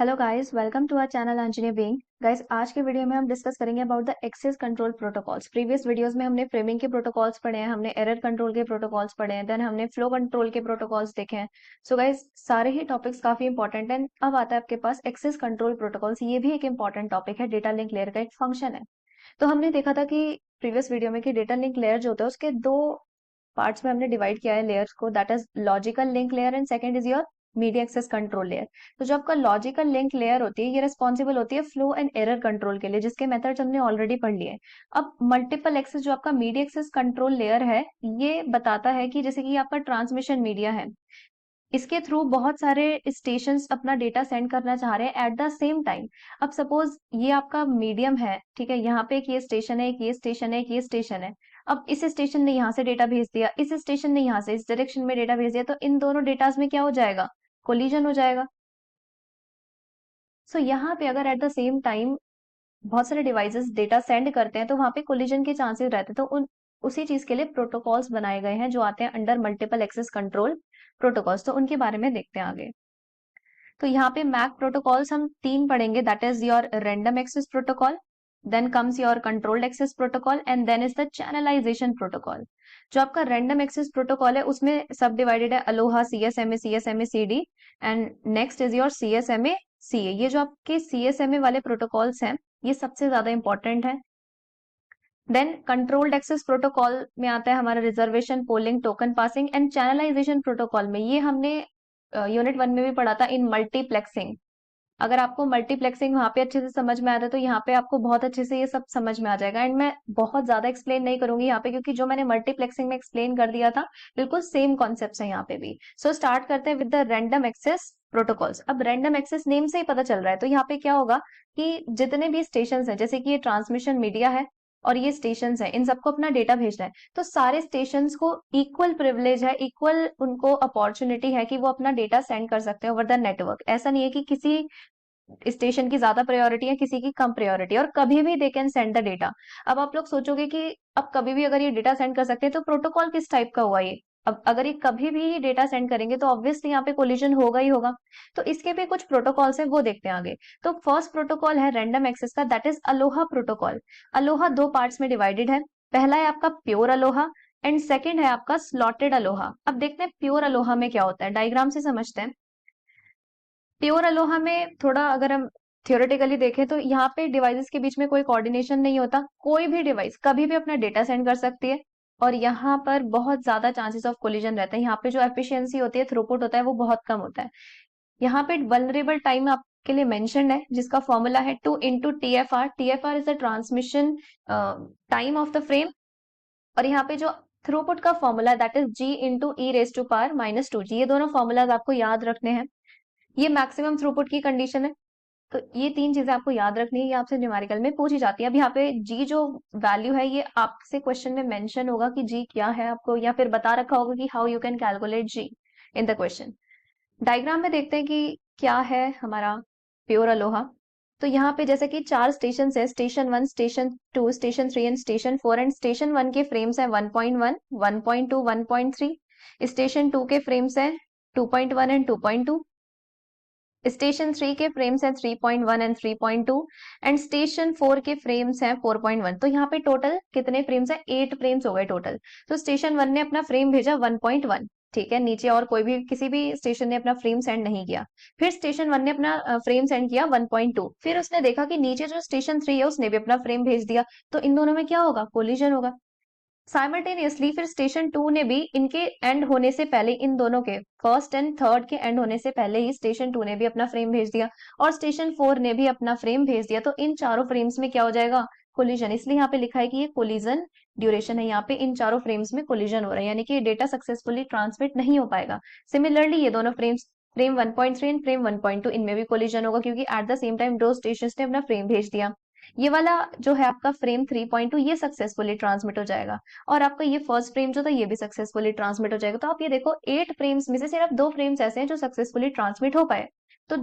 Hello guys, welcome to our channel Anjani being. Guys, आज के video में हम डिस्कस करेंगे about the access control protocols. Previous videos में हमने फ्रेमिंग के प्रोटोकॉल्स पढ़े हैं, हमने एरर कंट्रोल के प्रोटोकॉल्स पढ़े हैं, देन हमने फ्लो कंट्रोल के प्रोटोकॉल्स देखे हैं। सो गाइस, सारे ही टॉपिक्स काफी इंपॉर्टेंट हैं। अब आता है आपके पास एक्सेस कंट्रोल प्रोटोकॉल्स। ये भी एक इंपॉर्टेंट टॉपिक है, डेटा लिंक लेयर का एक फंक्शन है। तो हमने देखा था कि प्रीवियस वीडियो में कि डेटा लिंक लेयर जो होता है उसके दो पार्ट्स में हमने डिवाइड किया है लेयर्स को, that is logical link layer and second is your media access control layer. तो जो आपका लॉजिकल लिंक लेयर होती है ये रिस्पॉन्सिबल होती है फ्लो एंड एरर कंट्रोल के लिए, जिसके मेथड्स हमने ऑलरेडी पढ़ लिए। अब मल्टीपल एक्सेस जो आपका मीडिया एक्सेस कंट्रोल लेयर है, ये बताता है कि जैसे कि आपका ट्रांसमिशन मीडिया है, इसके थ्रू बहुत सारे स्टेशंस अपना डेटा सेंड करना चाह रहे हैं एट द सेम टाइम। अब सपोज ये आपका मीडियम है, ठीक है, यहाँ पे एक ये स्टेशन है, एक ये स्टेशन है, एक ये स्टेशन है। अब इस स्टेशन ने यहाँ से डेटा भेज दिया, इस स्टेशन ने यहाँ से इस डायरेक्शन में डेटा भेज दिया, तो इन दोनों डेटास में क्या हो जाएगा? कोलिजन हो जाएगा। सो यहाँ पे अगर एट द सेम टाइम बहुत सारे डिवाइसेस डेटा सेंड करते हैं तो वहां पे कोलिजन के चांसेस रहते हैं। तो उन उसी चीज के लिए प्रोटोकॉल्स बनाए गए हैं जो आते हैं under multiple access control protocols. तो उनके बारे में देखते हैं आगे। तो यहाँ पे मैक प्रोटोकॉल्स हम तीन पढ़ेंगे, that is your random access protocol, then comes your controlled access protocol and then is the channelization protocol. जो आपका रैंडम एक्सेस प्रोटोकॉल है उसमें सब डिवाइडेड है Aloha, CSMA CD and next is your CSMA CA. ये जो आपके CSMA वाले प्रोटोकॉल्स हैं ये सबसे ज्यादा इंपॉर्टेंट है। देन कंट्रोल्ड एक्सेस प्रोटोकॉल में आता है हमारा reservation, polling, token passing and channelisation protocol में ये हमने यूनिट 1 में भी पढ़ा था इन मल्टीप्लेक्सिंग। अगर आपको मल्टीप्लेक्सिंग वहां पे अच्छे से समझ में आता है तो यहाँ पे आपको बहुत अच्छे से ये सब समझ में आ जाएगा। एंड मैं बहुत ज्यादा एक्सप्लेन नहीं करूंगी यहाँ पे, क्योंकि जो मैंने मल्टीप्लेक्सिंग में एक्सप्लेन कर दिया था बिल्कुल सेम कॉन्सेप्ट है यहाँ पे भी। सो स्टार्ट करते हैं with the random access protocols. अब रैंडम एक्सेस नेम से ही पता चल रहा है, तो यहाँ पे क्या होगा कि जितने भी स्टेशन है, जैसे कि ये ट्रांसमिशन मीडिया है और ये स्टेशन है, इन सबको अपना डेटा भेजना है, तो सारे स्टेशन को इक्वल प्रिविलेज है, इक्वल उनको अपॉर्चुनिटी है कि वो अपना डेटा सेंड कर सकते हैं ओवर द नेटवर्क। ऐसा नहीं है कि किसी स्टेशन की ज्यादा प्रायोरिटी है, किसी की कम प्रायोरिटी, और कभी भी they can send the data. अब आप लोग सोचोगे कि अब कभी भी अगर ये डेटा सेंड कर सकते हैं तो प्रोटोकॉल किस टाइप का हुआ ये? अब अगर ये कभी भी डेटा सेंड करेंगे तो ऑब्वियसली यहाँ पे कोलिजन होगा ही होगा। तो इसके भी कुछ प्रोटोकॉल्स हैं, वो देखते हैं आगे। तो फर्स्ट प्रोटोकॉल है रैंडम एक्सेस का, that is Aloha protocol. Aloha दो पार्ट्स में डिवाइडेड है। पहला है आपका प्योर अलोहा एंड सेकेंड है आपका स्लॉटेड अलोहा। अब देखते हैं प्योर अलोहा में क्या होता है, डायग्राम से समझते हैं। प्योर अलोहा में थोड़ा अगर हम थियोरेटिकली देखें तो यहाँ पे डिवाइसेस के बीच में कोई कोऑर्डिनेशन नहीं होता, कोई भी डिवाइस कभी भी अपना डेटा सेंड कर सकती है और यहाँ पर बहुत ज्यादा चांसेस ऑफ कोलिजन रहते हैं। यहाँ पे जो एफिशिएंसी होती है, थ्रूपुट होता है, वो बहुत कम होता है। यहाँ पे वल्नरेबल टाइम आपके लिए मेंशन्ड है, जिसका फॉर्मूला है 2 into TFR। TFR is the transmission time of the frame, और यहाँ पे जो थ्रूपुट का फॉर्मूला है that is G into E⁻⁻²G। ये दोनों फॉर्मूलाज आपको याद रखने हैं। ये मैक्सिमम थ्रूपुट की कंडीशन है। तो ये तीन चीजें आपको याद रखनी है, ये आपसे न्यूमेरिकल में पूछी जाती है। अब यहाँ पे जी जो वैल्यू है ये आपसे क्वेश्चन में मेंशन होगा कि जी क्या है आपको, या फिर बता रखा होगा कि how you can calculate G in the question. Diagram में देखते हैं कि क्या है हमारा प्योर अलोहा। तो यहाँ पे जैसे कि चार स्टेशन है, station 1, station 2, station 3 and station 4। And station 1 के फ्रेम्स है 1.1, 1.2, 1.3। स्टेशन 2 के फ्रेम्स है 2.1 एंड 2.2। स्टेशन 3 के फ्रेम्स हैं 3.1 एंड 3.2 एंड स्टेशन 4 के फ्रेम्स हैं 4.1। तो यहाँ पे टोटल कितने फ्रेम्स हैं? 8 फ्रेम्स हो गए टोटल। तो स्टेशन 1 ने अपना फ्रेम भेजा 1.1, ठीक है, नीचे और कोई भी किसी भी स्टेशन ने अपना फ्रेम सेंड नहीं किया। फिर स्टेशन 1 ने अपना फ्रेम सेंड किया 1.2, फिर उसने देखा कि नीचे जो स्टेशन 3 है उसने भी अपना फ्रेम भेज दिया, तो इन दोनों में क्या होगा? कोलिजन होगा। साइमल्टेनियसली फिर स्टेशन 2 ने भी इनके एंड होने से पहले, इन दोनों के फर्स्ट एंड थर्ड के एंड होने से पहले ही स्टेशन 2 ने भी अपना फ्रेम भेज दिया और स्टेशन 4 ने भी अपना फ्रेम भेज दिया। तो इन चारों फ्रेम्स में क्या हो जाएगा? कोलिजन। इसलिए यहाँ पे लिखा है कि ये कोलिजन ड्यूरेशन है, यहाँ पे इन चारों फ्रेम्स में कोलिजन हो रहा है, यानी कि डेटा सक्सेसफुली ट्रांसमिट नहीं हो पाएगा। सिमिलरली ये दोनों फ्रेम्स, फ्रेम 1.3 एंड फ्रेम 1.2, इनमें भी कोलिजन होगा क्योंकि एट द सेम टाइम दो स्टेशन ने अपना फ्रेम भेज दिया। ये वाला जो है आपका फ्रेम 3.2 ये सक्सेसफुली ट्रांसमिट हो जाएगा, और आपका ये फर्स्ट फ्रेम जो था ये भी सक्सेसफुली ट्रांसमिट हो जाएगा। तो आप ये देखो 8 फ्रेम्स में से सिर्फ 2 फ्रेम्स ऐसे हैं जो सक्सेसफुली ट्रांसमिट हो पाए। तो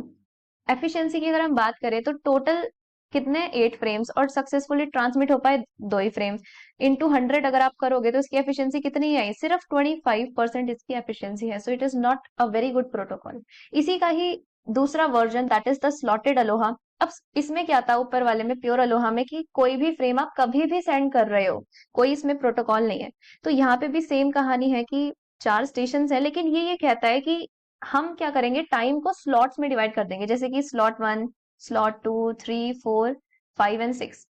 एफिशिएंसी की अगर हम बात करें तो टोटल कितने? 8 फ्रेम्स, और सक्सेसफुली ट्रांसमिट हो पाए 2 ही फ्रेम्स। इंटू 100 अगर आप करोगे तो इसकी एफिशिएंसी कितनी आई? सिर्फ 25% इसकी एफिशिएंसी है। So it is not a very good protocol. इसी का ही दूसरा version that is the slotted Aloha. अब इसमें क्या था ऊपर वाले में, प्योर अलोहा में, कि कोई भी फ्रेम आप कभी भी सेंड कर रहे हो, कोई इसमें प्रोटोकॉल नहीं है। तो यहाँ पे भी सेम कहानी है कि 4 स्टेशन है, लेकिन ये कहता है कि हम क्या करेंगे, टाइम को स्लॉट्स में डिवाइड कर देंगे, जैसे कि स्लॉट 1, स्लॉट 2, 3, 4, 5 एंड 6।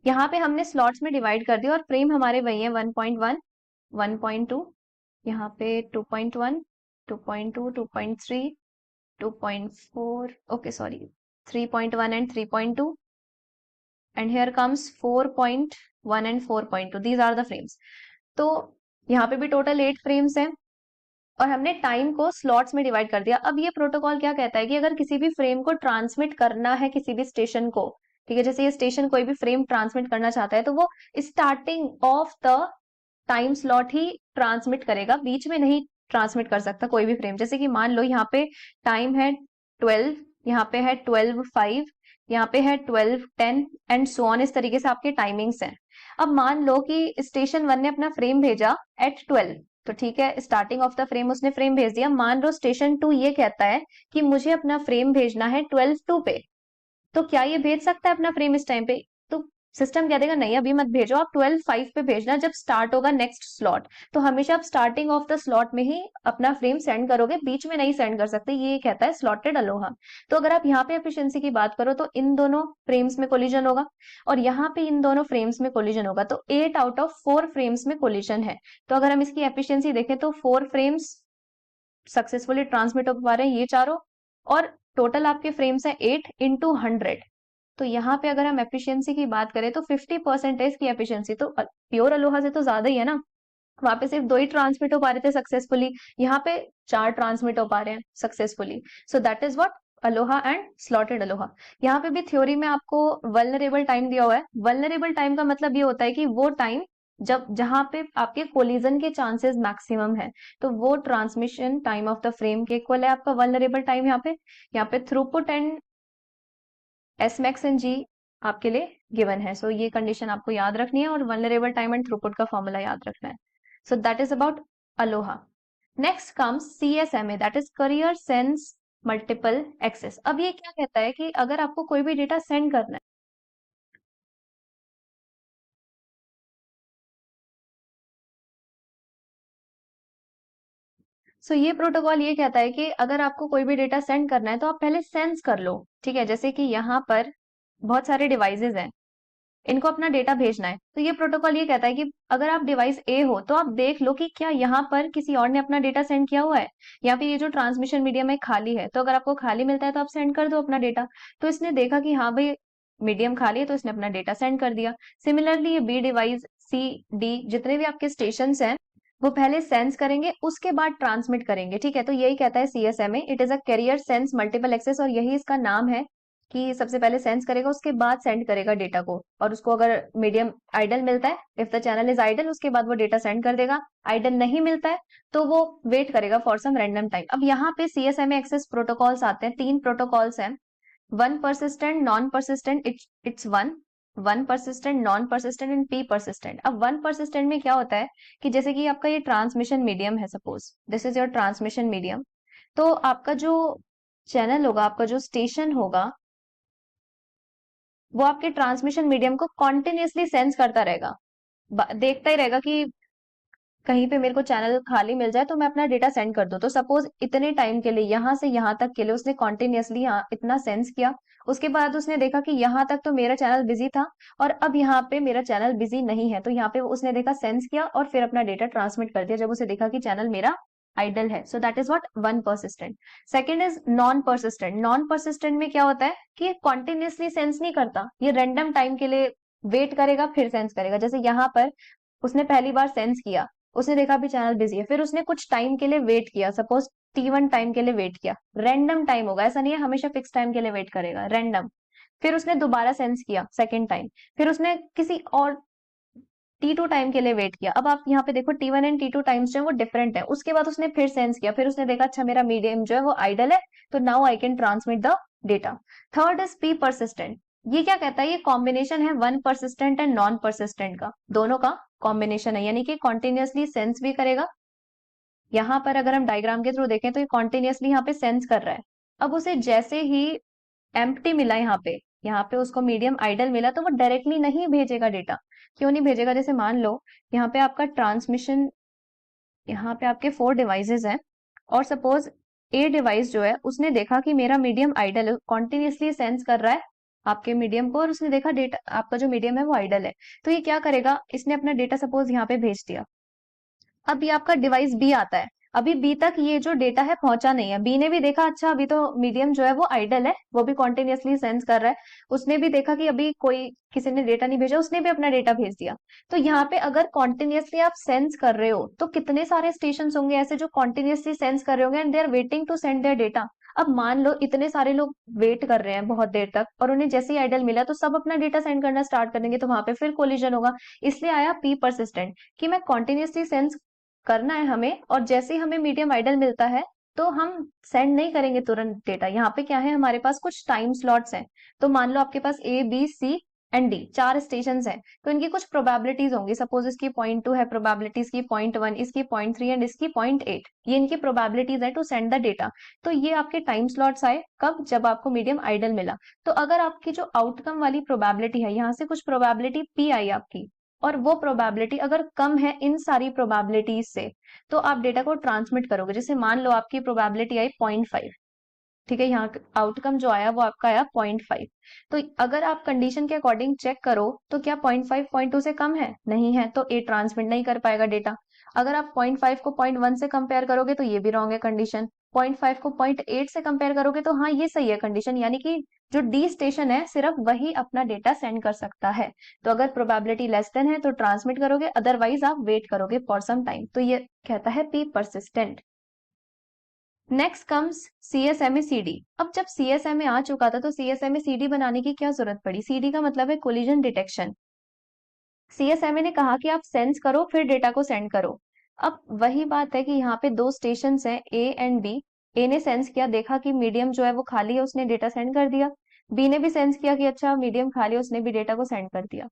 यहाँ पे हमने स्लॉट्स में डिवाइड कर दिया और फ्रेम हमारे वही है 1.1, 1.2, यहाँ पे 2.1, 2.2, 2.3, 2.4, okay, sorry, 3.1 and 3.2, and here comes 4.1 and 4.2. These are the frames. तो यहाँ पे भी टोटल 8 फ्रेम्स हैं और हमने टाइम को स्लॉट्स में डिवाइड कर दिया। अब ये प्रोटोकॉल क्या कहता है कि अगर किसी भी फ्रेम को ट्रांसमिट करना है किसी भी स्टेशन को, ठीक है, जैसे ये स्टेशन कोई भी फ्रेम ट्रांसमिट करना चाहता है, तो वो starting of the time slot he transmit करेगा, बीच में नहीं ट्रांसमिट कर सकता कोई भी फ्रेम। जैसे कि मान लो यहाँ पे टाइम है 12, यहाँ पे है 12:05, यहाँ पे है 12:10 एंड सो ऑन, इस तरीके से आपके टाइमिंग्स हैं। अब मान लो कि स्टेशन 1 ने अपना फ्रेम भेजा एट 12, तो ठीक है, स्टार्टिंग ऑफ द फ्रेम उसने फ्रेम भेज दिया। मान लो स्टेशन 2 ये कहता है कि मुझे अपना फ्रेम भेजना है 12:02 पे, तो क्या ये भेज सकता है अपना फ्रेम इस टाइम पे? तो सिस्टम कह देगा नहीं अभी मत भेजो, आप 12:05 पे भेजना जब स्टार्ट होगा नेक्स्ट स्लॉट। तो हमेशा आप स्टार्टिंग ऑफ द स्लॉट में ही अपना फ्रेम सेंड करोगे, बीच में नहीं सेंड कर सकते, ये कहता है स्लॉटेड अलोहा। तो अगर आप यहाँ पे एफिशिएंसी की बात करो तो इन दोनों फ्रेम्स में कोलिजन होगा और यहाँ पे इन दोनों फ्रेम्स में कोलिजन होगा, तो 8 आउट ऑफ 4 फ्रेम्स में कोलिजन है। तो अगर हम इसकी एफिशिएंसी देखें तो 4 फ्रेम्स सक्सेसफुली ट्रांसमिट हो पा रहे हैं ये चारों, और टोटल आपके फ्रेम्स है 8 इंटू 100। तो यहाँ पे अगर हम एफिशिएंसी की बात करें तो 50% की एफिशिएंसी, तो प्योर अलोहा से तो ज्यादा ही है ना। वहां पे सिर्फ 2 ही ट्रांसमिट हो पा रहे थे सक्सेसफुली, यहाँ पे 4 ट्रांसमिट हो पा रहे हैं successfully. So that is what Aloha and slotted Aloha. यहाँ पे भी थ्योरी में आपको वल्नरेबल टाइम दिया हुआ है। वल्नरेबल टाइम का मतलब ये होता है कि वो टाइम जब जहां पे आपके कोलिजन के चांसेस मैक्सिमम है, तो वो transmission time of the frame के इक्वल है आपका वल्नरेबल टाइम। यहाँ पे throughput and S max and G आपके लिए गिवन है। सो ये कंडीशन आपको याद रखनी है और वल्नरेबल टाइम एंड थ्रूपुट का फॉर्मूला याद रखना है। So that is about aloha. Next comes CSMA, that is carrier sense multiple access. अब ये क्या कहता है कि अगर आपको कोई भी डेटा सेंड करना है, सो ये प्रोटोकॉल ये कहता है कि अगर आपको कोई भी डेटा सेंड करना है तो आप पहले सेंस कर लो, ठीक है। जैसे कि यहाँ पर बहुत सारे डिवाइसेस हैं, इनको अपना डेटा भेजना है, तो ये प्रोटोकॉल ये कहता है कि अगर आप डिवाइस ए हो तो आप देख लो कि क्या यहाँ पर किसी और ने अपना डेटा सेंड किया हुआ है, या फिर ये जो ट्रांसमिशन मीडियम है खाली है। तो अगर आपको खाली मिलता है तो आप सेंड कर दो अपना डेटा। तो इसने देखा कि हाँ भाई मीडियम खाली है, तो इसने अपना डेटा सेंड कर दिया। सिमिलरली ये बी डिवाइस, सी, डी, जितने भी आपके स्टेशन हैं, वो पहले सेंस करेंगे उसके बाद ट्रांसमिट करेंगे, ठीक है। तो यही कहता है CSMA, it is a carrier sense multiple access, और यही इसका नाम है कि सबसे पहले सेंस करेगा उसके बाद सेंड करेगा डेटा को। और उसको अगर मीडियम आइडल मिलता है, if the channel is idle, उसके बाद वो डेटा सेंड कर देगा। आइडल नहीं मिलता है तो वो वेट करेगा फॉर सम रैंडम टाइम। अब यहाँ पे CSMA एक्सेस प्रोटोकॉल्स आते हैं, 3 प्रोटोकॉल्स हैं। One persistent, non persistent, it's one persistent, non persistent and P persistent. अब वन परसिस्टेंट में क्या होता है कि जैसे कि आपका ये ट्रांसमिशन मीडियम है, suppose this is your transmission medium, तो आपका जो चैनल होगा, आपका जो स्टेशन होगा, वो आपके ट्रांसमिशन मीडियम को कॉन्टिन्यूसली सेंस करता रहेगा, देखता ही रहेगा कि कहीं पे मेरे को चैनल खाली मिल जाए तो मैं अपना डेटा सेंड कर दूं। तो सपोज इतने टाइम के लिए यहाँ से यहाँ तक के लिए उसने कॉन्टिन्यूसली यहाँ इतना सेंस किया, उसके बाद उसने देखा कि यहाँ तक तो मेरा चैनल बिजी था और अब यहाँ पे मेरा चैनल बिजी नहीं है, तो यहाँ पे उसने देखा, सेंस किया और फिर अपना डेटा ट्रांसमिट कर दिया जब उसे देखा कि चैनल मेरा आइडल है। So that is what one persistent. Second is non persistent. Non persistent में क्या होता है कि ये कॉन्टिन्यूसली सेंस नहीं करता, ये रैंडम टाइम के लिए वेट करेगा फिर सेंस करेगा। जैसे यहाँ पर उसने पहली बार सेंस किया, उसने देखा भी चैनल बिजी है, फिर उसने कुछ टाइम के लिए वेट किया, सपोज T1 टाइम के लिए वेट किया। रैंडम टाइम होगा, ऐसा नहीं है हमेशा फिक्स टाइम के लिए वेट करेगा, रैंडम। फिर उसने दोबारा सेंस किया सेकेंड टाइम, फिर उसने किसी और T2 टाइम के लिए वेट किया। अब आप यहाँ पे देखो T1 एंड T2 टाइम्स जो है वो डिफरेंट है। उसके बाद उसने फिर सेंस किया, फिर उसने देखा अच्छा मेरा मीडियम जो है वो आइडल है, तो now I can transmit the data. Third is P persistent. ये क्या कहता है, ये कॉम्बिनेशन है one persistent and non persistent का, दोनों का कॉम्बिनेशन है, यानी कि कॉन्टिन्यूसली सेंस भी करेगा। यहाँ पर अगर हम डायग्राम के थ्रू देखें तो ये कॉन्टिन्यूसली यहाँ पे सेंस कर रहा है, अब उसे जैसे ही एम्प्टी मिला यहाँ पे उसको मीडियम आइडल मिला, तो वो डायरेक्टली नहीं भेजेगा डेटा। क्यों नहीं भेजेगा? जैसे मान लो यहाँ पे आपका ट्रांसमिशन, यहाँ पे आपके 4 डिवाइसेस हैं, और सपोज ए डिवाइस जो है उसने देखा कि मेरा मीडियम आइडल है, कॉन्टिन्यूसली सेंस कर रहा है आपके मीडियम को, और उसने देखा डेटा आपका जो मीडियम है वो आइडल है। तो ये क्या करेगा? इसने अपना डेटा सपोज यहाँ पे भेज दिया। अब ये आपका डिवाइस बी आता है, अभी बी तक ये जो डेटा है पहुंचा नहीं है। बी ने भी देखा, अच्छा अभी तो मीडियम जो है वो आइडल है, वो भी कॉन्टिन्यूसली सेंस कर रहा है। उसने भी देखा कि अभी कोई किसी ने डेटा नहीं भेजा, उसने भी अपना डेटा भेज दिया। तो यहाँ पे अगर कॉन्टिन्यूसली आप सेंस कर रहे हो तो कितने सारे स्टेशन होंगे ऐसे जो कॉन्टिन्यूसली सेंस कर रहे होंगे, and they are waiting to send their data. अब मान लो इतने सारे लोग वेट कर रहे हैं बहुत देर तक, और उन्हें जैसे ही आइडल मिला तो सब अपना डेटा सेंड करना स्टार्ट कर देंगे, तो वहां पे फिर कोलिजन होगा। इसलिए आया पी परसिस्टेंट, कि मैं कॉन्टिन्यूसली सेंस करना है हमें, और जैसे ही हमें मीडियम आइडल मिलता है तो हम सेंड नहीं करेंगे तुरंत डेटा। यहाँ पे क्या है, हमारे पास कुछ टाइम स्लॉट्स हैं। तो मान लो आपके पास A B C and D 4 station हैं, तो इनकी कुछ प्रोबेबिलिटीज होंगी। सपोज इसकी 0.2 है प्रोबेबिलिटी, इसकी 0.1, इसकी 0.3 एंड इसकी 0.8। ये इनकी प्रोबेबिलिटीज है टू सेंड द डेटा। तो ये आपके टाइम स्लॉट्स आए कब? जब आपको मीडियम आइडल मिला। तो अगर आपकी जो आउटकम वाली प्रोबेबिलिटी है, यहाँ से कुछ प्रोबेबिलिटी पी आई आपकी, और वो प्रोबेबिलिटी अगर कम है इन सारी प्रोबेबिलिटीज से, तो आप डेटा को ट्रांसमिट करोगे। जैसे मान लो आपकी प्रोबेबिलिटी आई 0.5, ठीक है, यहाँ आउटकम जो आया वो आपका आया 0.5। तो अगर आप कंडीशन के अकॉर्डिंग चेक करो तो क्या 0.5 0.2 से कम है? नहीं है, तो ए ट्रांसमिट नहीं कर पाएगा डेटा। अगर आप 0.5 को 0.1 से कंपेयर करोगे तो ये भी रॉन्ग है कंडीशन। 0.5 को 0.8 से कंपेयर करोगे तो हाँ ये सही है कंडीशन, यानी कि जो डी स्टेशन है सिर्फ वही अपना डेटा सेंड कर सकता है। तो अगर प्रोबेबिलिटी लेस देन है तो ट्रांसमिट करोगे, अदरवाइज आप वेट करोगे फॉर सम टाइम। तो ये कहता है P persistent. Next comes CSMA CD। अब जब CSMA आ चुका था तो CSMA CD बनाने की क्या जरूरत पड़ी? CD का मतलब है कोलिजन डिटेक्शन। CSMA ने कहा कि आप सेंस करो फिर डेटा को सेंड करो। अब वही बात है कि यहाँ पे 2 स्टेशन हैं A एंड B। ए ने सेंस किया, देखा कि मीडियम जो है वो खाली है, उसने डेटा सेंड कर दिया। बी ने भी सेंस किया कि अच्छा मीडियम खाली है, उसने भी डेटा को सेंड कर दिया।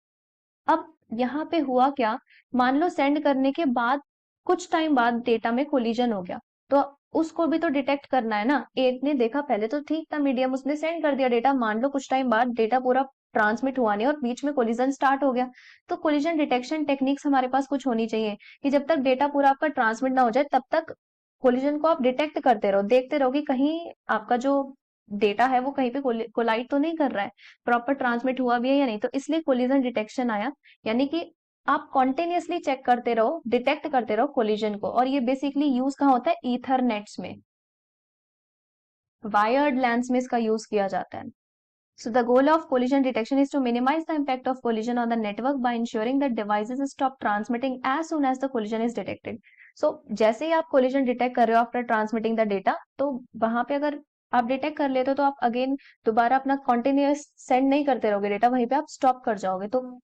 अब यहाँ पे हुआ क्या, मान लो सेंड करने के बाद कुछ टाइम बाद डेटा में कोलिजन हो गया, तो उसको भी तो डिटेक्ट करना है ना। एक ने देखा पहले तो ठीक था मीडियम, उसने सेंड कर दिया डेटा, मान लो कुछ टाइम बाद डेटा पूरा ट्रांसमिट हुआ नहीं और बीच में कोलिजन स्टार्ट हो गया। तो कोलिजन डिटेक्शन टेक्निक्स हमारे पास कुछ होनी चाहिए कि जब तक डेटा पूरा आपका ट्रांसमिट ना हो जाए तब तक कोलिजन को आप डिटेक्ट करते रहो, देखते रहो कि कहीं आपका जो डेटा है वो कहीं पे कोलाइड तो नहीं कर रहा है, प्रॉपर ट्रांसमिट हुआ भी है या नहीं। तो इसलिए कोलिजन डिटेक्शन आया, यानी कि आप कॉन्टिन्यूसली चेक करते रहो, डिटेक्ट करते रहो कोलिजन को। और ये बेसिकली यूज कहाँ होता है? ईथरनेट्स में, वायर्ड लैंस में इसका यूज किया जाता है। So the goal of collision detection is to minimize the impact of collision on the network by ensuring that devices stop transmitting as soon as the collision is detected. So जैसे ही आप collision detect कर रहे हो after transmitting the data, तो वहां पे अगर आप डिटेक्ट कर लेते हो तो आप अगेन दोबारा अपना कॉन्टिन्यूस सेंड नहीं करते रहोगे डेटा, वहीं पे आप स्टॉप कर जाओगे। तो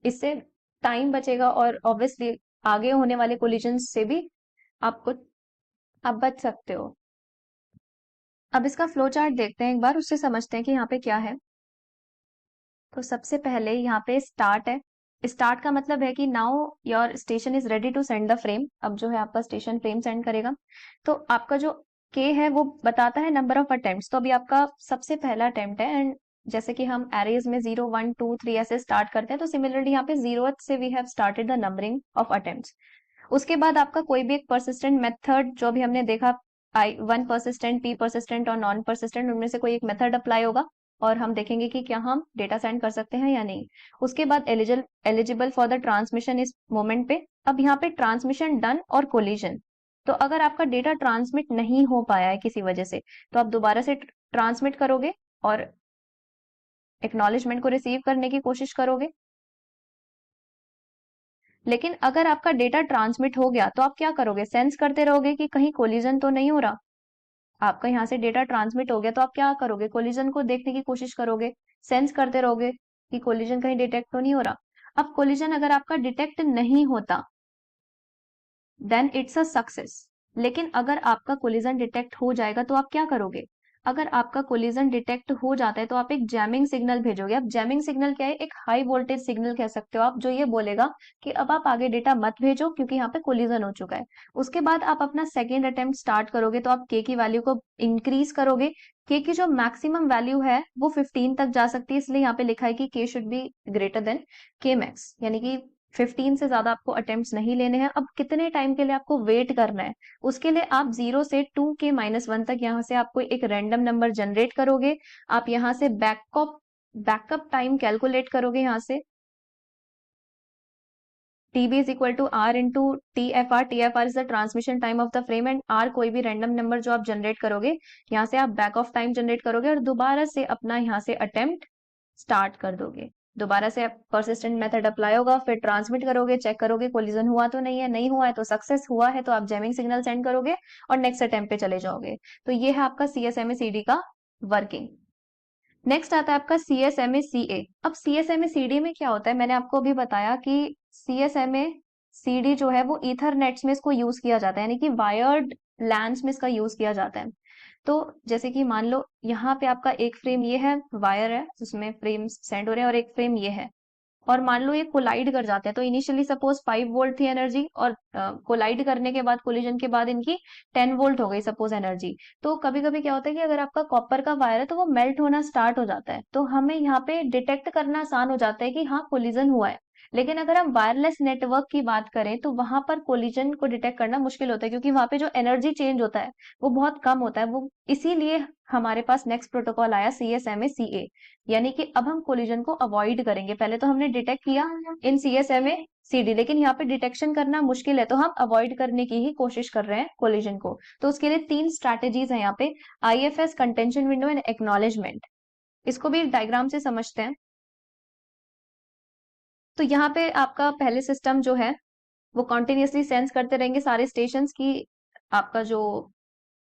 इससे टाइम बचेगा और ऑब्वियसली आगे होने वाले कोलिजन से भी आपको आप बच सकते हो। अब इसका फ्लो चार्ट देखते हैं एक बार, उससे समझते हैं कि यहाँ पे क्या है। तो सबसे पहले यहाँ पे स्टार्ट है। स्टार्ट का मतलब है कि now your station is ready to send the frame. अब जो है आपका स्टेशन फ्रेम सेंड करेगा। तो आपका जो के है वो बताता है नंबर ऑफ अटेम्प्ट्स। तो अभी आपका सबसे पहला अटेम्प्ट है, एंड जैसे कि हम एरेज में 0 1 2 3 ऐसे स्टार्ट करते हैं, तो सिमिलरली यहाँ पे 0th से we have started the numbering of attempts. उसके बाद आपका कोई भी एक परसिस्टेंट मेथड जो भी हमने देखा, आई 1 परसिस्टेंट, पी परसिस्टेंट और नॉन परसिस्टेंट, उनमें से कोई एक मेथड अप्लाई होगा और हम देखेंगे कि क्या हम डेटा सेंड कर सकते हैं या नहीं। उसके बाद एलिजिबल फॉर द ट्रांसमिशन इस मोमेंट पे। अब यहाँ पे ट्रांसमिशन डन और कोलिजन। तो अगर आपका डेटा ट्रांसमिट नहीं हो पाया है किसी वजह से, तो आप दोबारा से ट्रांसमिट करोगे और एक्नॉलेजमेंट को रिसीव करने की कोशिश करोगे। लेकिन अगर आपका डेटा ट्रांसमिट हो गया तो आप क्या करोगे? सेंस करते रहोगे कि कहीं कोलिजन तो नहीं हो रहा। आपका यहाँ से डेटा ट्रांसमिट हो गया तो आप क्या करोगे? कोलिजन को देखने की कोशिश करोगे, सेंस करते रहोगे कि कोलिजन कहीं डिटेक्ट तो नहीं हो रहा। अब कोलिजन अगर आपका डिटेक्ट नहीं होता देन इट्स अ सक्सेस। लेकिन अगर आपका कोलिजन डिटेक्ट हो जाएगा तो आप क्या करोगे? अगर आपका कोलिजन डिटेक्ट हो जाता है तो आप एक जैमिंग सिग्नल भेजोगे। अब जैमिंग सिग्नल क्या है? एक हाई वोल्टेज सिग्नल कह सकते हो आप, जो ये बोलेगा कि अब आप आगे डेटा मत भेजो क्योंकि यहाँ पे कोलिजन हो चुका है। उसके बाद आप अपना सेकेंड अटेम्प्ट स्टार्ट करोगे, तो आप के की वैल्यू को इंक्रीज करोगे। के की जो मैक्सिमम वैल्यू है वो 15 तक जा सकती है, इसलिए यहाँ पे लिखा है कि के शुड बी ग्रेटर देन के मैक्स, यानी कि 15 से ज्यादा आपको अटेम्प्ट्स नहीं लेने हैं। अब कितने टाइम के लिए आपको वेट करना है? उसके लिए आप 0 से 2k-1 तक यहाँ से आपको एक रैंडम नंबर जनरेट करोगे। आप यहाँ से बैकअप टाइम कैलकुलेट करोगे। यहाँ से TB is equal to R into TFR. TFR is the transmission time of the frame and R कोई भी रैंडम नंबर जो आप जनरेट करोगे, यहाँ से आप बैक ऑफ टाइम जनरेट करोगे और दोबारा से अपना यहाँ से अटेम्प्ट स्टार्ट कर दोगे। दोबारा से परसिस्टेंट मेथड अप्लाई होगा, फिर ट्रांसमिट करोगे, चेक करोगे कोलिजन हुआ तो नहीं है, नहीं हुआ है तो सक्सेस, हुआ है तो आप जैमिंग सिग्नल सेंड करोगे और नेक्स्ट अटेम्प्ट पे चले जाओगे। तो ये है आपका CSMA CD का वर्किंग। नेक्स्ट आता है आपका CSMA CA। अब CSMA CD में क्या होता है? मैंने आपको अभी बताया कि CSMA CD जो है वो ईथरनेट्स में इसको यूज किया जाता है, यानी कि वायर्ड लैन्स में इसका यूज किया जाता है। तो जैसे कि मान लो यहाँ पे आपका एक फ्रेम ये है, वायर है जिसमें फ्रेम्स सेंड हो रहे हैं, और एक फ्रेम ये है, और मान लो ये कोलाइड कर जाते हैं। तो इनिशियली सपोज 5 वोल्ट थी एनर्जी, और कोलाइड करने के बाद, कोलिजन के बाद इनकी 10 वोल्ट हो गई सपोज एनर्जी। तो कभी कभी क्या होता है कि अगर आपका कॉपर का वायर है तो वो मेल्ट होना स्टार्ट हो जाता है, तो हमें यहाँ पे डिटेक्ट करना आसान हो जाता है कि हाँ कोलिजन हुआ है। लेकिन अगर हम वायरलेस नेटवर्क की बात करें तो वहां पर कोलिजन को डिटेक्ट करना मुश्किल होता है, क्योंकि वहां पे जो एनर्जी चेंज होता है वो बहुत कम होता है। वो इसीलिए हमारे पास नेक्स्ट प्रोटोकॉल आया CSMA CA, यानी कि अब हम कोलिजन को अवॉइड करेंगे। पहले तो हमने डिटेक्ट किया इन CSMA CD, लेकिन यहाँ पे डिटेक्शन करना मुश्किल है, तो हम अवॉइड करने की ही कोशिश कर रहे हैं कोलिजन को। तो उसके लिए 3 स्ट्रैटेजीज हैं यहाँ पे: IFS, contention window and acknowledgement. इसको भी डायग्राम से समझते हैं। तो यहाँ पे आपका पहले सिस्टम जो है वो कॉन्टिन्यूसली सेंस करते रहेंगे सारे स्टेशन की आपका जो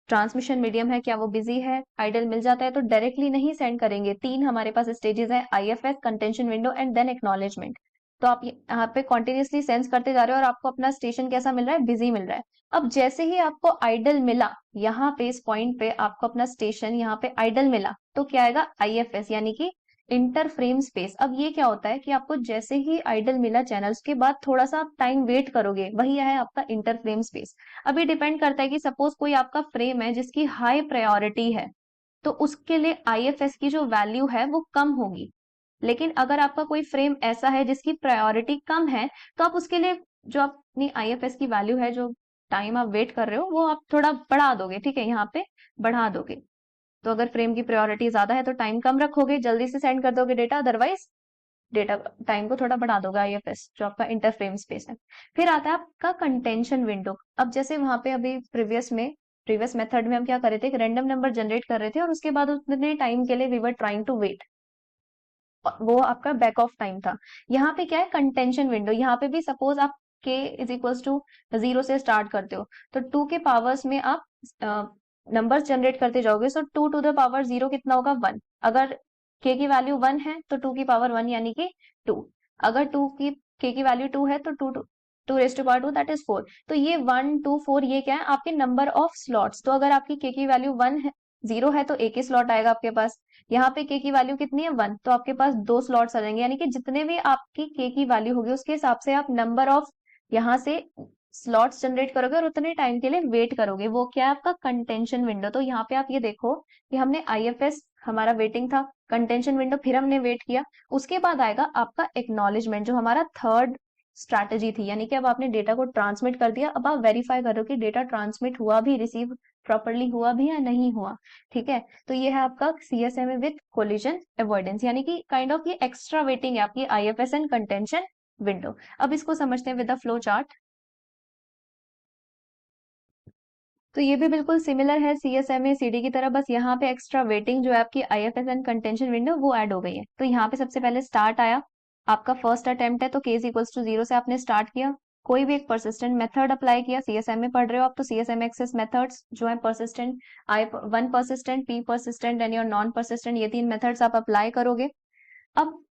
ट्रांसमिशन मीडियम है क्या वो बिजी है, आइडल मिल जाता है तो डायरेक्टली नहीं सेंड करेंगे। 3 हमारे पास स्टेजेस है: IFS, contention window and then acknowledgement. तो आप यहाँ पे कॉन्टिन्यूसली सेंस करते जा रहे हो और आपको अपना स्टेशन कैसा मिल रहा है? बिजी मिल रहा है। अब जैसे ही आपको आइडल मिला, यहाँ पे इस पॉइंट पे आपको अपना स्टेशन यहाँ पे आइडल मिला, तो क्या आएगा? IFS, यानी कि इंटर फ्रेम स्पेस। अब ये क्या होता है कि आपको जैसे ही आइडल मिला चैनल्स के बाद थोड़ा सा आप टाइम वेट करोगे, वही है आपका इंटर फ्रेम स्पेस। अभी डिपेंड करता है कि सपोज कोई आपका फ्रेम है जिसकी हाई प्रायोरिटी है, तो उसके लिए IFS की जो वैल्यू है वो कम होगी। लेकिन अगर आपका कोई फ्रेम ऐसा है जिसकी प्रायोरिटी कम है, तो आप उसके लिए जो अपनी IFS की वैल्यू है, जो टाइम आप वेट कर रहे हो, वो आप थोड़ा बढ़ा दोगे। ठीक है, यहाँ पे बढ़ा दोगे। तो अगर फ्रेम की प्रायोरिटी ज्यादा है तो टाइम कम रखोगे, जल्दी से सेंड कर दोगे डेटा, अदरवाइज डेटा टाइम को थोड़ा बढ़ा दोगे IFS जो आपका इंटर फ्रेम स्पेस है। फिर आता है आपका कंटेंशन विंडो। अब जैसे वहां पे अभी प्रीवियस मेथड में हम क्या कर रहे थे? एक रैंडम नंबर जनरेट कर रहे थे और उसके बाद उतने टाइम के लिए we were trying to wait, वो आपका बैक ऑफ टाइम था। यहाँ पे क्या है? Contention window. यहाँ पे भी सपोज आप k इज इक्वल्स टू 0 से स्टार्ट करते हो, तो 2 के पावर्स में आप नंबर्स जनरेट करते जाओगे। सो 2 टू द पावर 0 कितना होगा? 1। अगर k की वैल्यू 1 है तो 2 की पावर 1 यानी कि 2। अगर k की वैल्यू 2 है तो 2 raise to power 2 that is 4। तो ये 1 2 4 ये क्या है? आपके नंबर ऑफ स्लॉट्स। तो अगर आपकी k की वैल्यू 1 है, 0 है, तो एक ही स्लॉट आएगा आपके पास। यहाँ पे k की वैल्यू कितनी है? 1, तो आपके पास 2 स्लॉट्स आ जाएंगे। यानी कि जितने भी आपकी k की वैल्यू होगी उसके हिसाब से आप नंबर ऑफ यहाँ से स्लॉट्स जनरेट करोगे और उतने टाइम के लिए वेट करोगे। वो क्या है? आपका कंटेंशन विंडो। तो यहाँ पे आप ये देखो कि हमने IFS हमारा वेटिंग था, कंटेंशन विंडो फिर हमने वेट किया, उसके बाद आएगा आपका एक्नॉलेजमेंट जो हमारा थर्ड स्ट्रैटेजी थी। यानी कि अब आपने डेटा को ट्रांसमिट कर दिया, अब आप वेरीफाई करो कि डेटा ट्रांसमिट हुआ भी, रिसीव प्रॉपरली हुआ भी या नहीं हुआ। ठीक है, तो ये है आपका CSMA विद कोलिजन अवॉइडेंस, यानी कि काइंड ऑफ ये एक्स्ट्रा वेटिंग है आपकी IFS एंड कंटेंशन विंडो। अब इसको समझते हैं विद द फ्लो चार्ट। तो ये भी बिल्कुल सिमिलर है CSMA CD की तरह, बस यहाँ पे एक्स्ट्रा वेटिंग जो है आपकी IFS एंड कंटेंशन विंडो वो ऐड हो गई है। तो यहाँ पे सबसे पहले स्टार्ट आया, आपका फर्स्ट अटेम्प्ट है तो k इक्वल्स टू 0 से आपने स्टार्ट किया, कोई भी एक परसिस्टेंट मेथड अप्लाई किया। CSMA पढ़ रहे हो आप तो CSMA एक्सेस मेथड्स जो है persistent, I1 persistent, P persistent and your non persistent, ये 3 मेथड्स आप अप्लाई करोगे। अब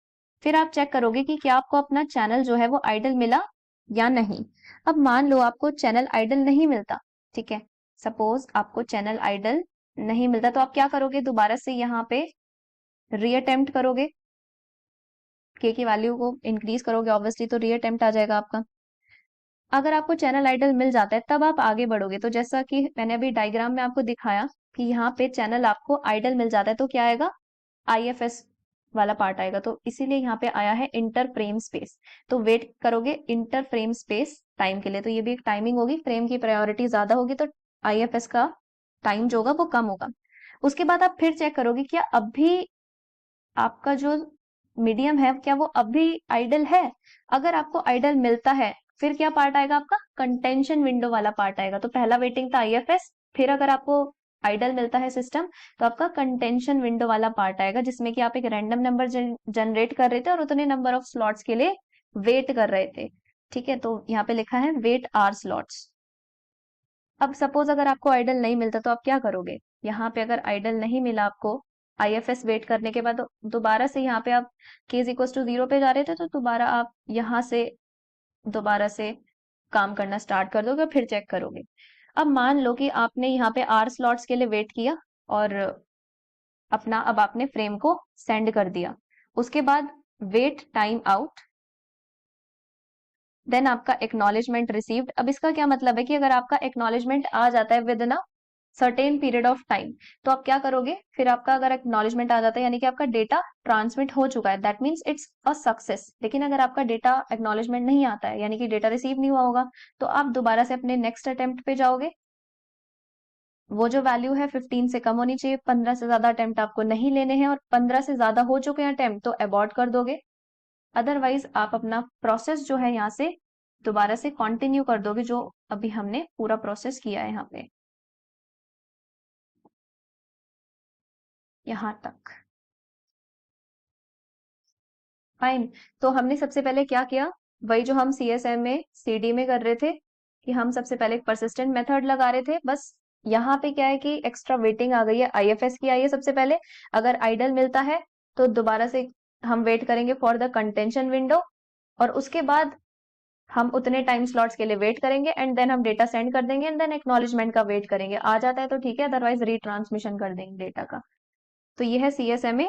फिर आप चेक करोगे कि क्या आपको अपना चैनल जो है वो आइडल मिला या नहीं। अब मान लो आपको चैनल आइडल नहीं मिलता, ठीक है, सपोज आपको चैनल आइडल नहीं मिलता तो आप क्या करोगे, दोबारा से यहाँ पे रीअटेम्प्ट करोगे, के की वैल्यू को इंक्रीज करोगे ऑब्वियसली, तो रीअटेम्प्ट आ जाएगा आपका। अगर आपको चैनल आइडल मिल जाता है तब आप आगे बढ़ोगे, तो जैसा कि मैंने अभी डायग्राम में आपको दिखाया कि यहाँ पे चैनल आपको आइडल मिल जाता है तो क्या आएगा, आईएफएस वाला पार्ट आएगा, तो इसीलिए यहाँ पे आया है इंटर फ्रेम स्पेस। तो वेट करोगे इंटर फ्रेम स्पेस टाइम के लिए, तो ये भी एक टाइमिंग होगी, फ्रेम की प्रायोरिटी ज्यादा होगी तो आईएफएस का टाइम जो होगा वो कम होगा। उसके बाद आप फिर चेक करोगे क्या अब भी आपका जो मीडियम है क्या वो अभी आइडल है। अगर आपको आइडल मिलता है फिर क्या पार्ट आएगा आपका, कंटेंशन विंडो वाला पार्ट आएगा। तो पहला वेटिंग था आईएफएस, फिर अगर आपको आइडल मिलता है सिस्टम तो आपका कंटेंशन विंडो वाला पार्ट आएगा, जिसमें कि आप एक रैंडम नंबर जनरेट कर रहे थे और उतने नंबर ऑफ स्लॉट्स के लिए वेट कर रहे थे। ठीक है, तो यहाँ पे लिखा है वेट आर स्लॉट्स। अब सपोज अगर आपको आइडल नहीं मिलता तो आप क्या करोगे, यहाँ पे अगर आइडल नहीं मिला आपको, आईएफएस वेट करने के बाद दोबारा से यहाँ पे आप k इज इक्वल टू 0 पे जा रहे थे तो दोबारा आप यहाँ से दोबारा से काम करना स्टार्ट कर दोगे और फिर चेक करोगे। अब मान लो कि आपने यहाँ पे आर स्लॉट्स के लिए वेट किया और अपना अब आपने फ्रेम को सेंड कर दिया, उसके बाद वेट टाइम आउट, देन आपका एक्नॉलेजमेंट रिसीव्ड। अब इसका क्या मतलब है कि अगर आपका एक्नॉलेजमेंट आ जाता है with in a certain period of time तो आप क्या करोगे, फिर आपका अगर एक्नॉलेजमेंट आ जाता है यानी कि आपका डेटा ट्रांसमिट हो चुका है, that means it's a success. लेकिन अगर आपका डेटा एक्नॉलेजमेंट नहीं आता है यानी कि डेटा रिसीव नहीं हुआ होगा, तो आप दोबारा से अपने नेक्स्ट अटेम्प्ट पे जाओगे। वो जो वैल्यू है 15 से कम होनी चाहिए, 15 से ज्यादा अटेम्प्ट आपको नहीं लेने हैं, और 15 से ज्यादा हो चुके हैं अटेम्प्ट तो अबॉर्ट कर दोगे। अदरवाइज आप अपना प्रोसेस जो है यहाँ से दोबारा से कंटिन्यू कर दोगे, जो अभी हमने पूरा प्रोसेस किया है यहाँ पे, यहाँ तक। फाइन। तो हमने सबसे पहले क्या किया, वही जो हम सीएसएम में सीडी में कर रहे थे कि हम सबसे पहले एक परसिस्टेंट मेथड लगा रहे थे। बस यहाँ पे क्या है कि एक्स्ट्रा वेटिंग आ गई है, आईएफएस की आई है सबसे पहले। अगर आइडल मिलता है तो दोबारा से हम वेट करेंगे फॉर द कंटेंशन विंडो, और उसके बाद हम उतने टाइम स्लॉट्स के लिए वेट करेंगे एंड देन हम डेटा सेंड कर देंगे एंड देन एक्नॉलेजमेंट का वेट करेंगे। आ जाता है तो ठीक है, अदरवाइज रीट्रांसमिशन कर देंगे डेटा का। तो ये है CSMA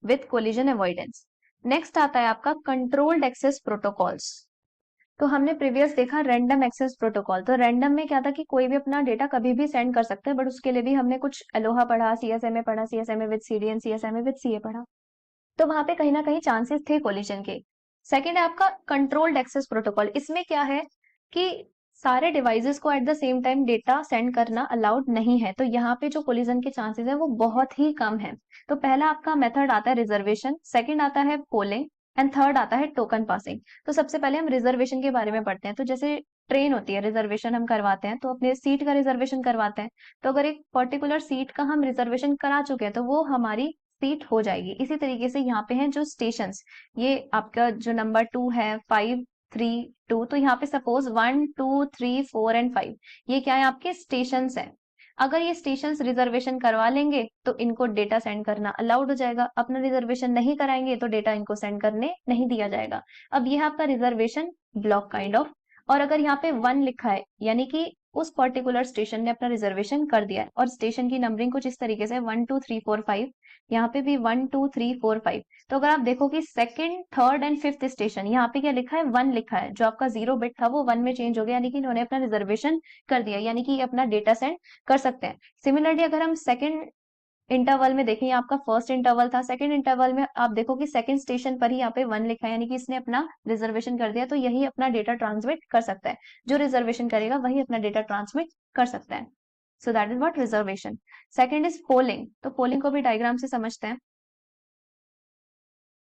with collision avoidance. Next आता है आपका कंट्रोल्ड एक्सेस प्रोटोकॉल्स। तो हमने प्रीवियस देखा रैंडम एक्सेस प्रोटोकॉल, तो रैंडम में क्या था कि कोई भी अपना डेटा कभी भी सेंड कर सकता है, बट उसके लिए भी हमने कुछ अलोहा पढ़ा, सीएसएमए पढ़ा, CSMA with CDN, CSMA with CA पढ़ा, तो वहां पे कहीं ना कहीं चांसेस थे कोलिजन के। सेकेंड है आपका कंट्रोल्ड एक्सेस प्रोटोकॉल। इसमें क्या है कि सारे डिवाइसेस को at the same time data send करना अलाउड नहीं है, तो यहाँ पे जो कोलिजन के चांसेस है वो बहुत ही कम है। तो पहला आपका मेथड आता है रिजर्वेशन, सेकंड आता है पोलिंग, एंड थर्ड आता है टोकन पासिंग। तो सबसे पहले हम रिजर्वेशन के बारे में पढ़ते हैं। तो जैसे ट्रेन होती है, रिजर्वेशन हम करवाते हैं तो अपने सीट का रिजर्वेशन करवाते हैं, तो अगर एक पर्टिकुलर सीट का हम रिजर्वेशन करा चुके हैं तो वो हमारी सीट हो जाएगी। इसी तरीके से यहाँ पे हैं जो स्टेशन, ये आपका जो नंबर 2 है, 5, 3, 2, तो यहाँ पे सपोज 1, 2, 3, 4 एंड 5 ये क्या है आपके स्टेशन है। अगर ये स्टेशन रिजर्वेशन करवा लेंगे तो इनको डेटा सेंड करना अलाउड हो जाएगा, अपना रिजर्वेशन नहीं कराएंगे तो डेटा इनको सेंड करने नहीं दिया जाएगा। अब ये है आपका रिजर्वेशन ब्लॉक काइंड ऑफ। और अगर यहाँ पे 1 लिखा है यानी कि उस पर्टिकुलर स्टेशन ने अपना रिजर्वेशन कर दिया है, और स्टेशन की नंबरिंग कुछ इस तरीके से 1, 2, 3, 4, 5, यहाँ पे भी 1, 2, 3, 4, 5। तो अगर आप देखो कि second, third and fifth station यहाँ पे क्या लिखा है, 1 लिखा है, जो आपका 0 बिट था वो 1 में चेंज हो गया, यानी कि इन्होंने अपना रिजर्वेशन कर दिया, यानी कि ये अपना डेटा सेंड कर सकते हैं। सिमिलरली अगर हम सेकंड इंटरवल में देखें, आपका फर्स्ट इंटरवल था, सेकंड इंटरवल में आप देखो कि सेकंड स्टेशन पर ही यहाँ पे 1 लिखा है, यानी कि इसने अपना रिजर्वेशन कर दिया, तो यही अपना डेटा ट्रांसमिट कर सकता है। जो रिजर्वेशन करेगा वही अपना डेटा ट्रांसमिट कर सकता है। So that is what reservation. Second is polling. तो पोलिंग को भी डायग्राम से समझते हैं।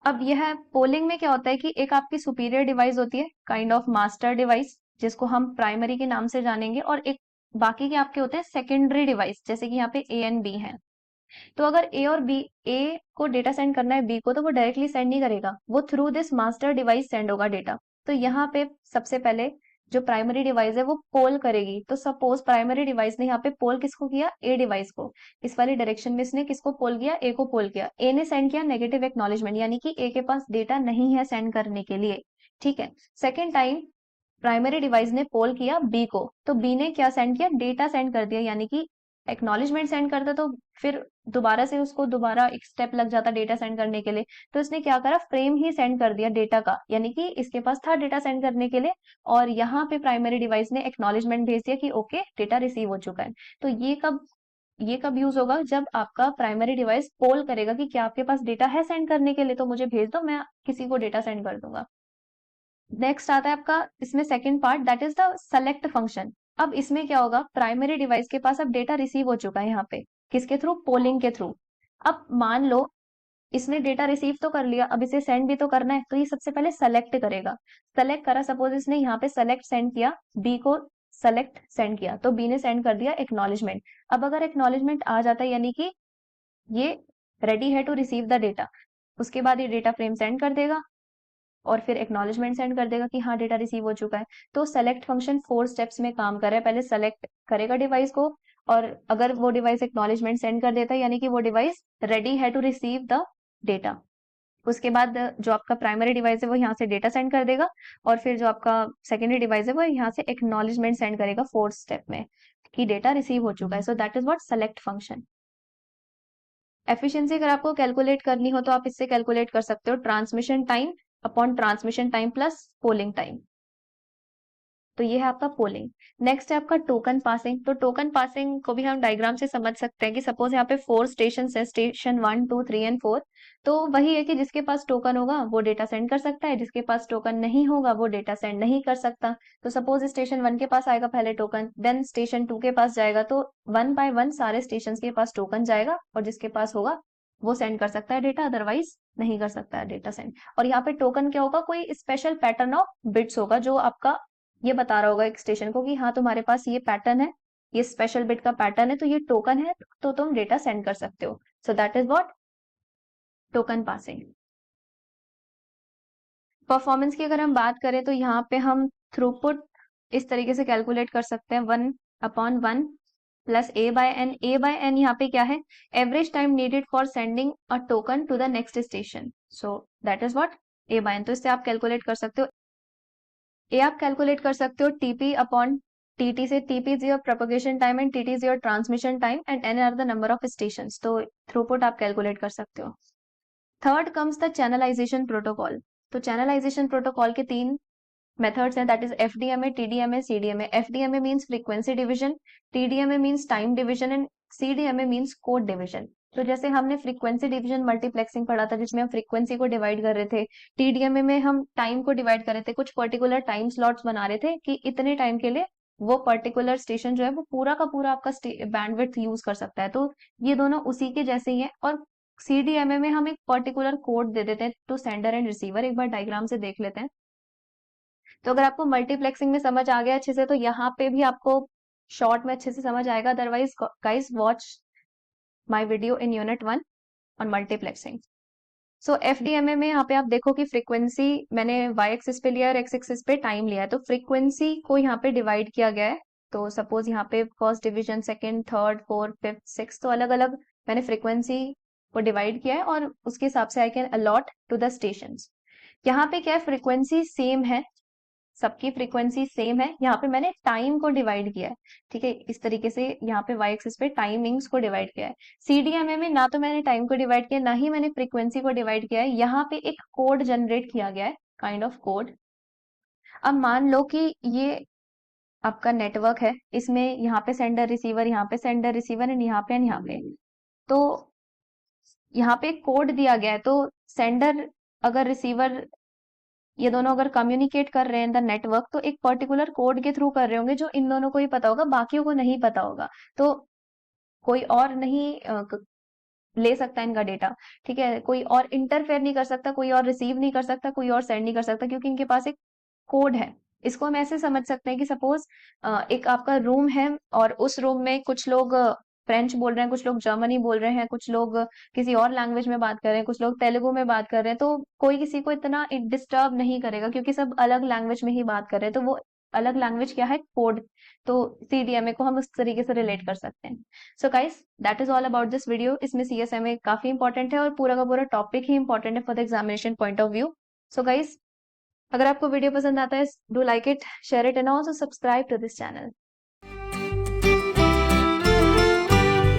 अब यह पोलिंग में क्या होता है कि एक आपकी सुपीरियर डिवाइस होती है, काइंड ऑफ मास्टर डिवाइस, जिसको हम प्राइमरी के नाम से जानेंगे, और एक बाकी के आपके होते हैं सेकेंडरी डिवाइस, जैसे कि यहाँ पे ए एंड बी है। तो अगर ए और बी, ए को डेटा सेंड करना है बी को, तो वो डायरेक्टली सेंड नहीं करेगा, वो through this master device send होगा डेटा। तो यहाँ पे सबसे पहले जो प्राइमरी डिवाइस है वो पोल करेगी। तो सपोज प्राइमरी डिवाइस ने यहाँ पे पोल किसको किया, ए डिवाइस को, इस वाली डायरेक्शन में इसने किसको पोल किया, ए को पोल किया। ए ने सेंड किया नेगेटिव एक्नॉलेजमेंट, यानी कि ए के पास डेटा नहीं है सेंड करने के लिए। ठीक है, सेकेंड टाइम प्राइमरी डिवाइस ने पोल किया बी को, तो बी ने क्या सेंड किया, डेटा सेंड कर दिया, यानी कि एक्नॉलेजमेंट सेंड करता तो फिर दोबारा से उसको दोबारा एक स्टेप लग जाता डेटा सेंड करने के लिए। तो इसने क्या करा, फ्रेम ही सेंड कर दिया डेटा का, यानी कि इसके पास था डेटा सेंड करने के लिए, और यहाँ पे प्राइमरी डिवाइस ने एक्नॉलेजमेंट भेज दिया कि ओके डेटा रिसीव हो चुका है। तो ये कब यूज होगा, जब आपका प्राइमरी डिवाइस पोल करेगा कि क्या आपके पास डेटा है सेंड करने के लिए, तो मुझे भेज दो, मैं किसी को डेटा सेंड कर दूंगा। नेक्स्ट आता है आपका इसमें second part, that is the select function. अब इसमें क्या होगा, प्राइमरी डिवाइस के पास अब डेटा रिसीव हो चुका है यहाँ पे, किसके थ्रू, पोलिंग के थ्रू। अब मान लो इसने डेटा रिसीव तो कर लिया, अब इसे सेंड भी तो करना है, तो ये सबसे पहले सेलेक्ट करेगा। सेलेक्ट करा, सपोज इसने यहाँ पे सेलेक्ट सेंड किया, बी को सेलेक्ट सेंड किया, तो बी ने सेंड कर दिया एक्नॉलेजमेंट। अब अगर एक्नॉलेजमेंट आ जाता है यानी कि ये रेडी है टू रिसीव द डेटा, उसके बाद ये डेटा फ्रेम सेंड कर देगा और फिर एक्नॉलेजमेंट सेंड कर देगा कि हाँ डेटा रिसीव हो चुका है। तो सेलेक्ट फंक्शन 4 स्टेप्स में काम कर रहा है, पहले सेलेक्ट करेगा डिवाइस को, और अगर वो डिवाइस एक्नॉलेजमेंट सेंड कर देता है यानी कि वो डिवाइस रेडी है टू रिसीव द डेटा। उसके बाद जो आपका प्राइमरी डिवाइस है वो यहाँ से डेटा सेंड कर देगा, और फिर जो आपका सेकेंडरी डिवाइस है वो यहाँ से एक्नॉलेजमेंट सेंड करेगा 4th स्टेप में कि डेटा रिसीव हो चुका है। So that is what select function. Efficiency अगर आपको कैलकुलेट करनी हो तो आप इससे कैलकुलेट कर सकते हो, transmission time upon transmission time plus polling time. तो ये है आपका पोलिंग। नेक्स्ट है आपका टोकन पासिंग। तो टोकन पासिंग को भी हम डायग्राम से समझ सकते हैं कि सपोज यहाँ पे 4 स्टेशन है, स्टेशन 1 2 3 एंड 4। तो वही है कि जिसके पास टोकन होगा वो डेटा सेंड कर सकता है, जिसके पास टोकन नहीं होगा वो डेटा सेंड नहीं कर सकता। तो सपोज स्टेशन 1 के पास आएगा पहले टोकन, देन स्टेशन 2 के पास जाएगा, तो 1 बाय 1 सारे स्टेशन के पास टोकन जाएगा, और जिसके पास होगा वो सेंड कर सकता है डेटा, अदरवाइज नहीं कर सकता है डेटा सेंड। और यहाँ पे टोकन क्या होगा, कोई स्पेशल पैटर्न ऑफ बिट्स होगा जो आपका ये बता रहा होगा एक स्टेशन को कि हाँ तुम्हारे पास ये पैटर्न है, ये स्पेशल बिट का पैटर्न है, तो ये टोकन है, तो तुम डेटा सेंड कर सकते हो। सो that is what token passing. Performance की अगर हम बात करें तो यहाँ पे हम थ्रूपुट इस तरीके से कैलकुलेट कर सकते हैं, 1/1 प्लस a/n। a/n यहाँ पे क्या है, average time needed for sending a token to the next station. So that is what a/n। तो इससे आप कैलकुलेट कर सकते हो, ये आप कैलकुलेट कर सकते हो टीपी अपॉन टीटी से। TP is your propagation time and TT is your transmission time and N are the number of stations. तो थ्रूपुट आप कैलकुलेट कर सकते हो। Third comes the channelization protocol. तो चैनलाइजेशन प्रोटोकॉल के 3 मेथड्स हैं, that is FDMA, TDMA, CDMA. FDMA means frequency division, TDMA means time division and CDMA means code division. तो जैसे हमने फ्रीक्वेंसी डिवीजन मल्टीप्लेक्सिंग पढ़ा था जिसमें हम फ्रीक्वेंसी को डिवाइड कर रहे थे, टीडीएमए में हम टाइम को डिवाइड कर रहे थे, कुछ पर्टिकुलर टाइम स्लॉट्स बना रहे थे कि इतने टाइम के लिए वो पर्टिकुलर स्टेशन जो है वो पूरा का पूरा आपका बैंडविड्थ यूज कर सकता है। तो ये दोनों उसी के जैसे ही हैं। और सीडीएमए में हम एक पर्टिकुलर कोड दे देते हैं टू सेंडर एंड रिसीवर। एक बार डायग्राम से देख लेते हैं। तो अगर आपको मल्टीप्लेक्सिंग में समझ आ गया अच्छे से तो यहाँ पे भी आपको शॉर्ट में अच्छे से समझ आएगा, otherwise guys watch my video in unit 1 on multiplexing. So FDMA में यहाँ पे आप देखो कि फ्रीक्वेंसी मैंने वाई एक्सिस पे लिया और एक्स एक्सिस पे टाइम लिया है, तो फ्रीक्वेंसी को यहाँ पे डिवाइड किया गया है। तो सपोज यहाँ पे first division, second, third, fourth, fifth, six, तो अलग अलग मैंने फ्रीक्वेंसी को डिवाइड किया है और उसके हिसाब से I can allot to the station. यहाँ पे क्या है, फ्रीक्वेंसी सेम है, सबकी फ्रीक्वेंसी सेम है, यहाँ पे मैंने टाइम को डिवाइड किया है। ठीक है, इस तरीके से यहाँ पे वाई एक्सिस पे टाइमिंग्स को डिवाइड किया है। सीडीएमए में ना तो मैंने टाइम को डिवाइड किया ना ही मैंने फ्रीक्वेंसी को डिवाइड किया है, यहाँ पे एक कोड जनरेट किया गया है, काइंड ऑफ कोड। अब मान लो कि ये आपका नेटवर्क है, इसमें यहाँ पे सेंडर रिसीवर, यहाँ पे सेंडर रिसीवर एंड यहाँ पे एंड यहाँ पे। तो यहाँ पे कोड दिया गया है, तो सेंडर अगर रिसीवर ये दोनों अगर कम्युनिकेट कर रहे हैं इन द नेटवर्क तो एक पर्टिकुलर कोड के थ्रू कर रहे होंगे जो इन दोनों को ही पता होगा, बाकियों को नहीं पता होगा। तो कोई और नहीं ले सकता इनका डेटा। ठीक है, कोई और इंटरफेयर नहीं कर सकता, कोई और रिसीव नहीं कर सकता, कोई और सेंड नहीं कर सकता, क्योंकि इनके पास एक कोड है। इसको हम ऐसे समझ सकते हैं कि सपोज एक आपका रूम है और उस रूम में कुछ लोग फ्रेंच बोल रहे हैं, कुछ लोग जर्मनी बोल रहे हैं, कुछ लोग किसी और लैंग्वेज में बात कर रहे हैं, कुछ लोग तेलुगु में बात कर रहे हैं, तो कोई किसी को इतना डिस्टर्ब नहीं करेगा क्योंकि सब अलग लैंग्वेज में ही बात कर रहे हैं। तो वो अलग लैंग्वेज क्या है, कोड। तो सीडीएमए को हम उस तरीके से रिलेट कर सकते हैं। So guys that is all about this video. इसमें सीएसएमए काफी इंपॉर्टेंट है और पूरा का पूरा टॉपिक ही इंपॉर्टेंट है for the examination point of view. So guys अगर आपको वीडियो पसंद आता है, do like it, share it and also subscribe to this channel.